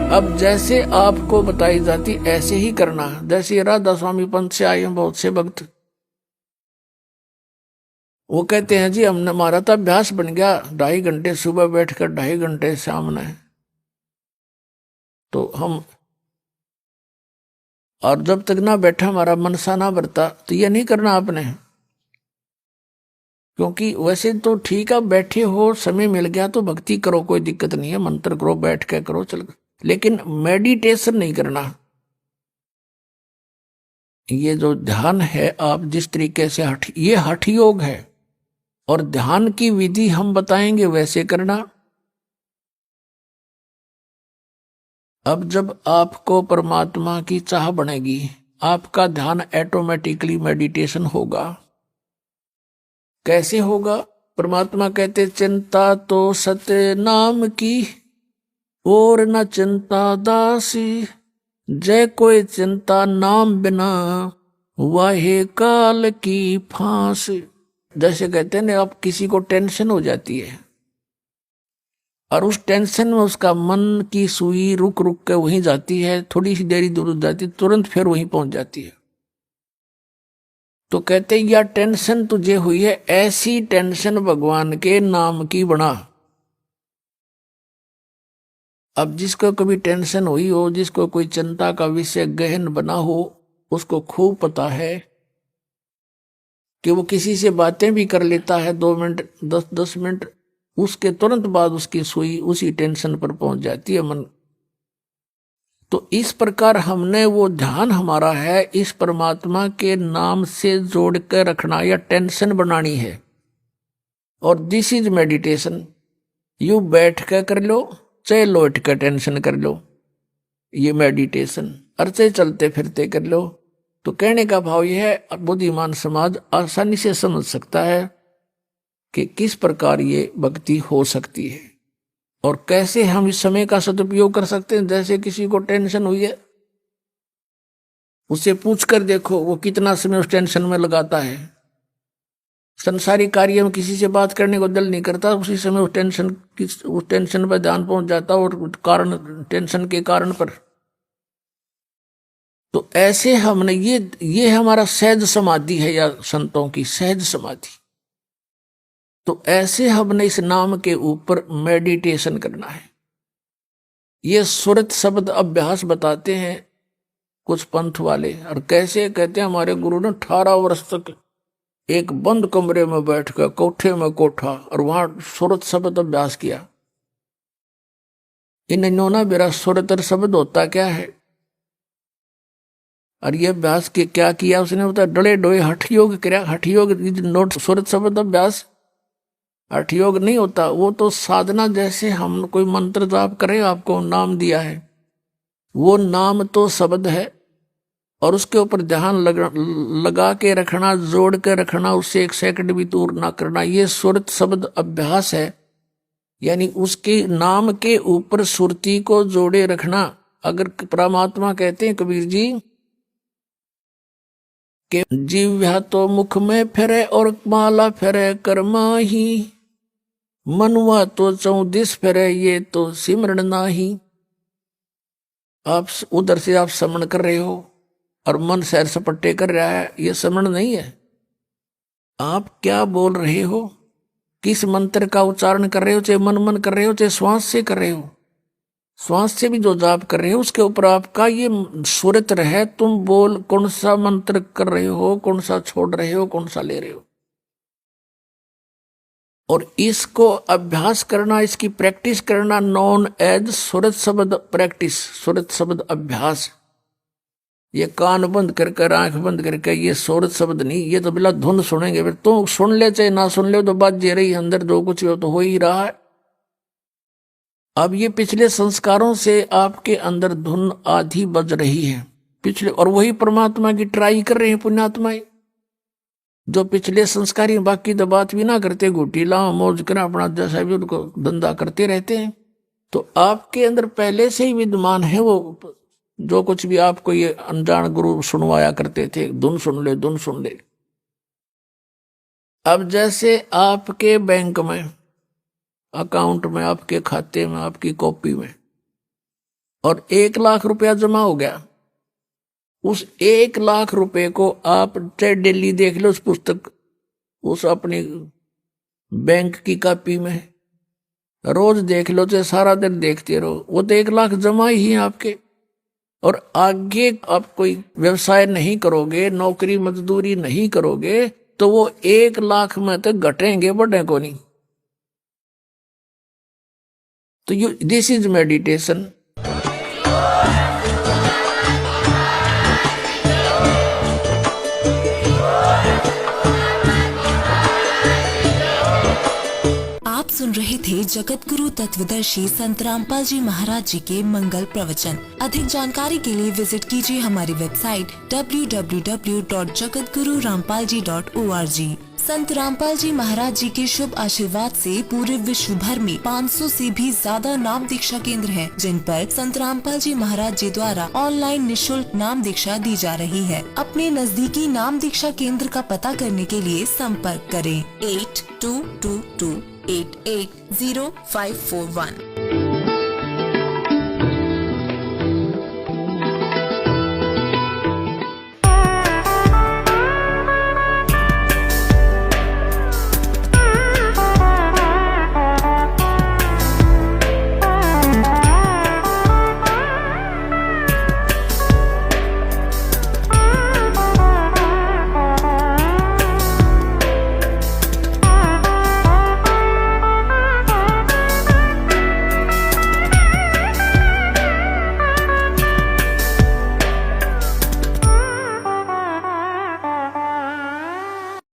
अब जैसे आपको बताई जाती ऐसे ही करना। जैसे राधा स्वामी पंथ से आए हैं बहुत से भक्त, वो कहते हैं जी हमने, हमारा तो अभ्यास बन गया 2.5 घंटे सुबह बैठकर 2.5 घंटे सामने, तो हम, और जब तक ना बैठा हमारा मन सा ना भरता, तो ये नहीं करना आपने। क्योंकि वैसे तो ठीक है, बैठे हो, समय मिल गया तो भक्ति करो, कोई दिक्कत नहीं है, मंत्र करो, बैठ के करो, चल, लेकिन मेडिटेशन नहीं करना। ये जो ध्यान है, आप जिस तरीके से ये हठ योग है, और ध्यान की विधि हम बताएंगे वैसे करना। अब जब आपको परमात्मा की चाह बनेगी, आपका ध्यान ऑटोमेटिकली मेडिटेशन होगा। कैसे होगा? परमात्मा कहते चिंता तो सत्य नाम की, और न चिंता दासी, जय कोई चिंता नाम बिना, वाहे काल की फांसी। जैसे कहते हैं ना, आप किसी को टेंशन हो जाती है, और उस टेंशन में उसका मन की सुई रुक रुक के वहीं जाती है, थोड़ी सी देरी दूर जाती है, तुरंत फिर वहीं पहुंच जाती है। तो कहते या टेंशन तुझे हुई है, ऐसी टेंशन भगवान के नाम की बना। अब जिसको कभी टेंशन हुई हो, जिसको कोई चिंता का विषय गहन बना हो, उसको खूब पता है कि वो किसी से बातें भी कर लेता है 2 मिनट, 10-10 मिनट, उसके तुरंत बाद उसकी सुई उसी टेंशन पर पहुंच जाती है मन। तो इस प्रकार हमने वो ध्यान हमारा है इस परमात्मा के नाम से जोड़ कर रखना, या टेंशन बनानी है। और दिस इज मेडिटेशन। यू बैठ कर कर लो, चाहे लौट कर टेंशन कर लो, ये मेडिटेशन। अर्चे चलते फिरते कर लो। तो कहने का भाव यह है, बुद्धिमान समाज आसानी से समझ सकता है कि किस प्रकार ये भक्ति हो सकती है, और कैसे हम इस समय का सदुपयोग कर सकते हैं। जैसे किसी को टेंशन हुई है, उससे पूछ कर देखो वो कितना समय उस टेंशन में लगाता है। संसारी कार्य में किसी से बात करने को दिल नहीं करता, उसी समय उस टेंशन पर ध्यान पहुंच जाता, और कारण, टेंशन के कारण पर। तो ऐसे हमने ये हमारा सहज समाधि है, या संतों की सहज समाधि। तो ऐसे हमने इस नाम के ऊपर मेडिटेशन करना है। ये सुरत शब्द अभ्यास बताते हैं कुछ पंथ वाले, और कैसे कहते हैं, हमारे गुरु ने 18 वर्ष तक एक बंद कमरे में बैठकर, कोठे में कोठा, और वहां सुरत शब्द अभ्यास किया। इन्होंने मेरा सुरतर शब्द होता क्या है, और ये अभ्यास के क्या किया उसने, बता डले डोए हठ योग किया। हठ योग नोट सुरत शब्द अभ्यास हठ योग नहीं होता, वो तो साधना। जैसे हम कोई मंत्र जाप करें, आपको नाम दिया है, वो नाम तो शब्द है, और उसके ऊपर ध्यान लगा के रखना, जोड़ के रखना, उससे 1 सेकंड भी दूर ना करना, ये सुरत शब्द अभ्यास है। यानी उसके नाम के ऊपर सुरती को जोड़े रखना। अगर परमात्मा कहते हैं कबीर जी कि जीव्या तो मुख में फिरे, और माला फिरे कर्मा ही, मनुआ तो 34 फिरे, ये तो सिमरण नाही। आप उधर से आप समण कर रहे हो, और मन सैर सपट्टे कर रहा है, ये समण नहीं है। आप क्या बोल रहे हो, किस मंत्र का उच्चारण कर रहे हो, चाहे मन मन कर रहे हो, चाहे श्वास से कर रहे हो, श्वास से भी जो जाप कर रहे हो, उसके ऊपर आपका ये सुरत रहे। तुम बोल कौन सा मंत्र कर रहे हो, कौन सा छोड़ रहे हो, कौन सा ले रहे हो। और इसको अभ्यास करना, इसकी प्रैक्टिस करना, नॉन एज सुरत शब्द प्रैक्टिस, सुरत शब्द अभ्यास। ये कान बंद करके, आंख बंद करके, ये सुरत शब्द नहीं, ये तो बिला धुन सुनेंगे। फिर तो सुन ले चाहे ना सुन ले, तो बात जे रही अंदर, जो कुछ हो तो हो ही रहा है। अब ये पिछले संस्कारों से आपके अंदर धुन आधी बज रही है पिछले, और वही परमात्मा की ट्राई कर रहे हैं पुण्यात्माएं, जो पिछले संस्कारी। बाकी तो बात भी ना करते, घुटी लाओ मौज करें, अपना जैसा भी उनको धंधा करते रहते हैं। तो आपके अंदर पहले से ही विद्यमान है वो, जो कुछ भी आपको ये अनजान गुरु सुनवाया करते थे, धुन सुन ले, धुन सुन ले। अब जैसे आपके बैंक में, अकाउंट में, आपके खाते में, आपकी कॉपी में और 1 लाख रुपया जमा हो गया। उस 1 लाख रुपए को आप चाहे डेली देख लो उस पुस्तक, उस अपनी बैंक की कॉपी में, रोज देख लो चाहे सारा दिन देखते रहो, वो तो 1 लाख जमा ही है आपके। और आगे आप कोई व्यवसाय नहीं करोगे, नौकरी मजदूरी नहीं करोगे, तो वो 1 लाख में तो घटेंगे, बढ़े को नहीं। तो यू दिस इज मेडिटेशन। आप सुन रहे थे जगत गुरु तत्वदर्शी संत रामपाल जी महाराज जी के मंगल प्रवचन। अधिक जानकारी के लिए विजिट कीजिए हमारी वेबसाइट www.jagatgururampalji.org। संत रामपाल जी महाराज जी के शुभ आशीर्वाद से पूरे विश्व भर में 500 से भी ज्यादा नाम दीक्षा केंद्र हैं, जिन पर संत रामपाल जी महाराज जी द्वारा ऑनलाइन निशुल्क नाम दीक्षा दी जा रही है। अपने नजदीकी नाम दीक्षा केंद्र का पता करने के लिए संपर्क करें 8222880541।